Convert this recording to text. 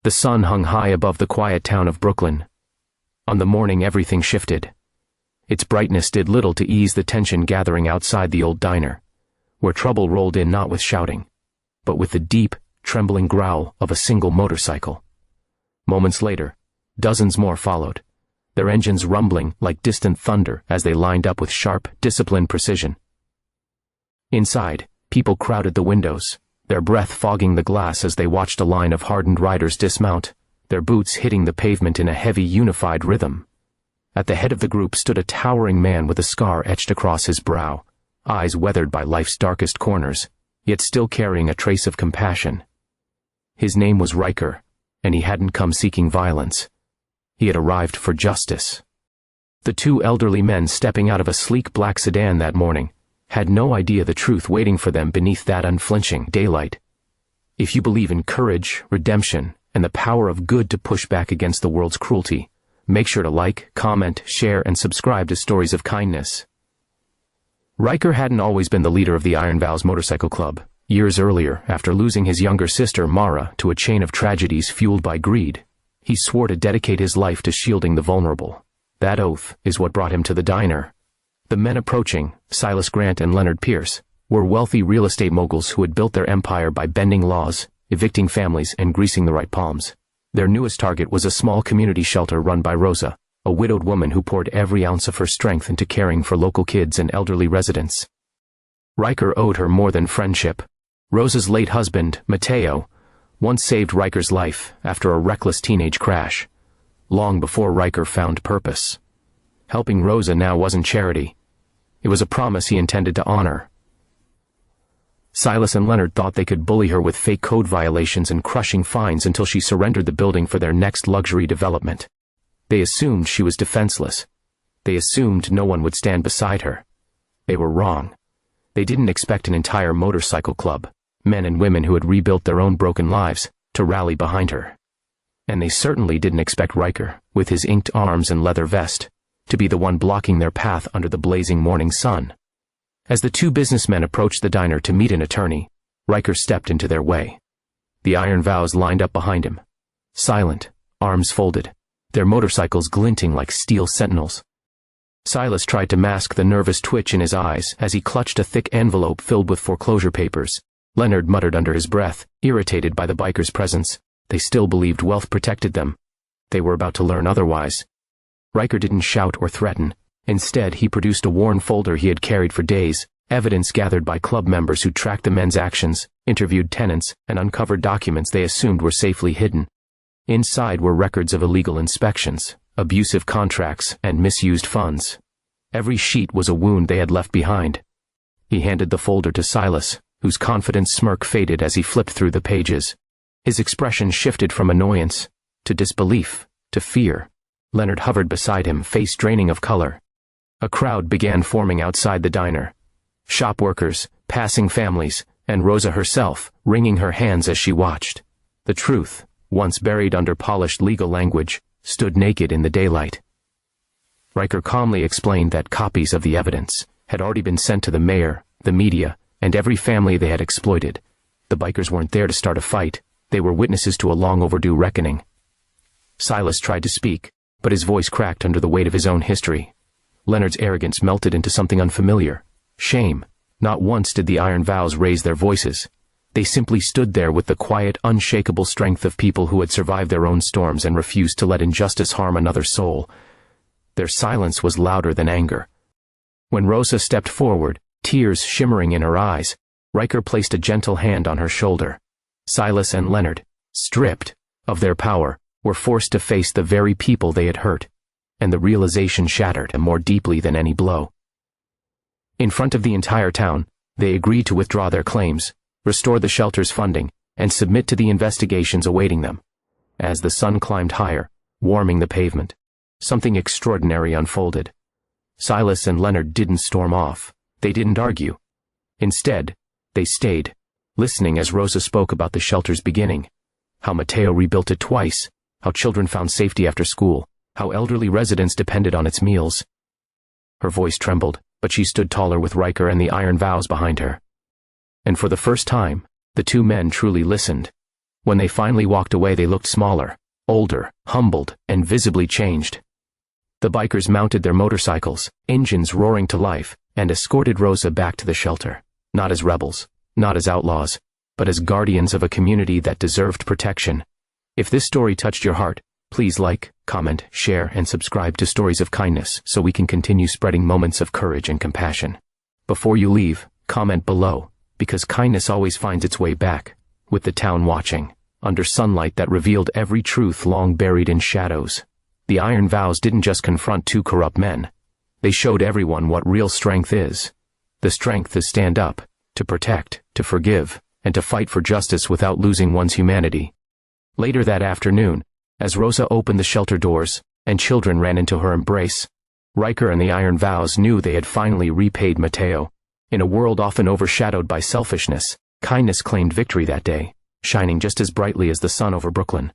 The sun hung high above the quiet town of Brooklyn. On the morning everything shifted. Its brightness did little to ease the tension gathering outside the old diner, where trouble rolled in not with shouting, but with the deep, trembling growl of a single motorcycle. Moments later, dozens more followed, their engines rumbling like distant thunder as they lined up with sharp, disciplined precision. Inside, people crowded the windows, their breath fogging the glass as they watched a line of hardened riders dismount, their boots hitting the pavement in a heavy, unified rhythm. At the head of the group stood a towering man with a scar etched across his brow, eyes weathered by life's darkest corners, yet still carrying a trace of compassion. His name was Riker, and he hadn't come seeking violence. He had arrived for justice. The two elderly men stepping out of a sleek black sedan that morning had no idea the truth waiting for them beneath that unflinching daylight. If you believe in courage, redemption, and the power of good to push back against the world's cruelty, make sure to like, comment, share, and subscribe to Stories of Kindness. Riker hadn't always been the leader of the Iron Vows motorcycle club. Years earlier, after losing his younger sister, Mara, to a chain of tragedies fueled by greed, he swore to dedicate his life to shielding the vulnerable. That oath is what brought him to the diner. The men approaching, Silas Grant and Leonard Pierce, were wealthy real estate moguls who had built their empire by bending laws, evicting families, and greasing the right palms. Their newest target was a small community shelter run by Rosa, a widowed woman who poured every ounce of her strength into caring for local kids and elderly residents. Riker owed her more than friendship. Rosa's late husband, Matteo, once saved Riker's life after a reckless teenage crash, long before Riker found purpose. Helping Rosa now wasn't charity. It was a promise he intended to honor. Silas and Leonard thought they could bully her with fake code violations and crushing fines until she surrendered the building for their next luxury development. They assumed she was defenseless. They assumed no one would stand beside her. They were wrong. They didn't expect an entire motorcycle club, men and women who had rebuilt their own broken lives, to rally behind her. And they certainly didn't expect Riker, with his inked arms and leather vest, to be the one blocking their path under the blazing morning sun. As the two businessmen approached the diner to meet an attorney, Riker stepped into their way. The Iron Vows lined up behind him, silent, arms folded, their motorcycles glinting like steel sentinels. Silas tried to mask the nervous twitch in his eyes as he clutched a thick envelope filled with foreclosure papers. Leonard muttered under his breath, irritated by the bikers' presence. They still believed wealth protected them. They were about to learn otherwise. Riker didn't shout or threaten. Instead, he produced a worn folder he had carried for days, evidence gathered by club members who tracked the men's actions, interviewed tenants, and uncovered documents they assumed were safely hidden. Inside were records of illegal inspections, abusive contracts, and misused funds. Every sheet was a wound they had left behind. He handed the folder to Silas, whose confident smirk faded as he flipped through the pages. His expression shifted from annoyance to disbelief to fear. Leonard hovered beside him, face draining of color. A crowd began forming outside the diner. Shop workers, passing families, and Rosa herself, wringing her hands as she watched. The truth, once buried under polished legal language, stood naked in the daylight. Riker calmly explained that copies of the evidence had already been sent to the mayor, the media, and every family they had exploited. The bikers weren't there to start a fight. They were witnesses to a long overdue reckoning. Silas tried to speak, but his voice cracked under the weight of his own history. Leonard's arrogance melted into something unfamiliar. Shame. Not once did the Iron Vows raise their voices. They simply stood there with the quiet, unshakable strength of people who had survived their own storms and refused to let injustice harm another soul. Their silence was louder than anger. When Rosa stepped forward, tears shimmering in her eyes, Riker placed a gentle hand on her shoulder. Silas and Leonard, stripped of their power, were forced to face the very people they had hurt, and the realization shattered them more deeply than any blow. In front of the entire town, they agreed to withdraw their claims, restore the shelter's funding, and submit to the investigations awaiting them. As the sun climbed higher, warming the pavement, something extraordinary unfolded. Silas and Leonard didn't storm off. They didn't argue. Instead, they stayed, listening as Rosa spoke about the shelter's beginning, how Matteo rebuilt it twice, how children found safety after school, how elderly residents depended on its meals. Her voice trembled, but she stood taller with Riker and the Iron Vows behind her. And for the first time, the two men truly listened. When they finally walked away, they looked smaller, older, humbled, and visibly changed. The bikers mounted their motorcycles, engines roaring to life, and escorted Rosa back to the shelter, not as rebels, not as outlaws, but as guardians of a community that deserved protection. If this story touched your heart, please like, comment, share, and subscribe to Stories of Kindness so we can continue spreading moments of courage and compassion. Before you leave, comment below, because kindness always finds its way back, with the town watching, under sunlight that revealed every truth long buried in shadows. The Iron Vows didn't just confront two corrupt men. They showed everyone what real strength is. The strength to stand up, to protect, to forgive, and to fight for justice without losing one's humanity. Later that afternoon, as Rosa opened the shelter doors, and children ran into her embrace, Riker and the Iron Vows knew they had finally repaid Mateo. In a world often overshadowed by selfishness, kindness claimed victory that day, shining just as brightly as the sun over Brooklyn.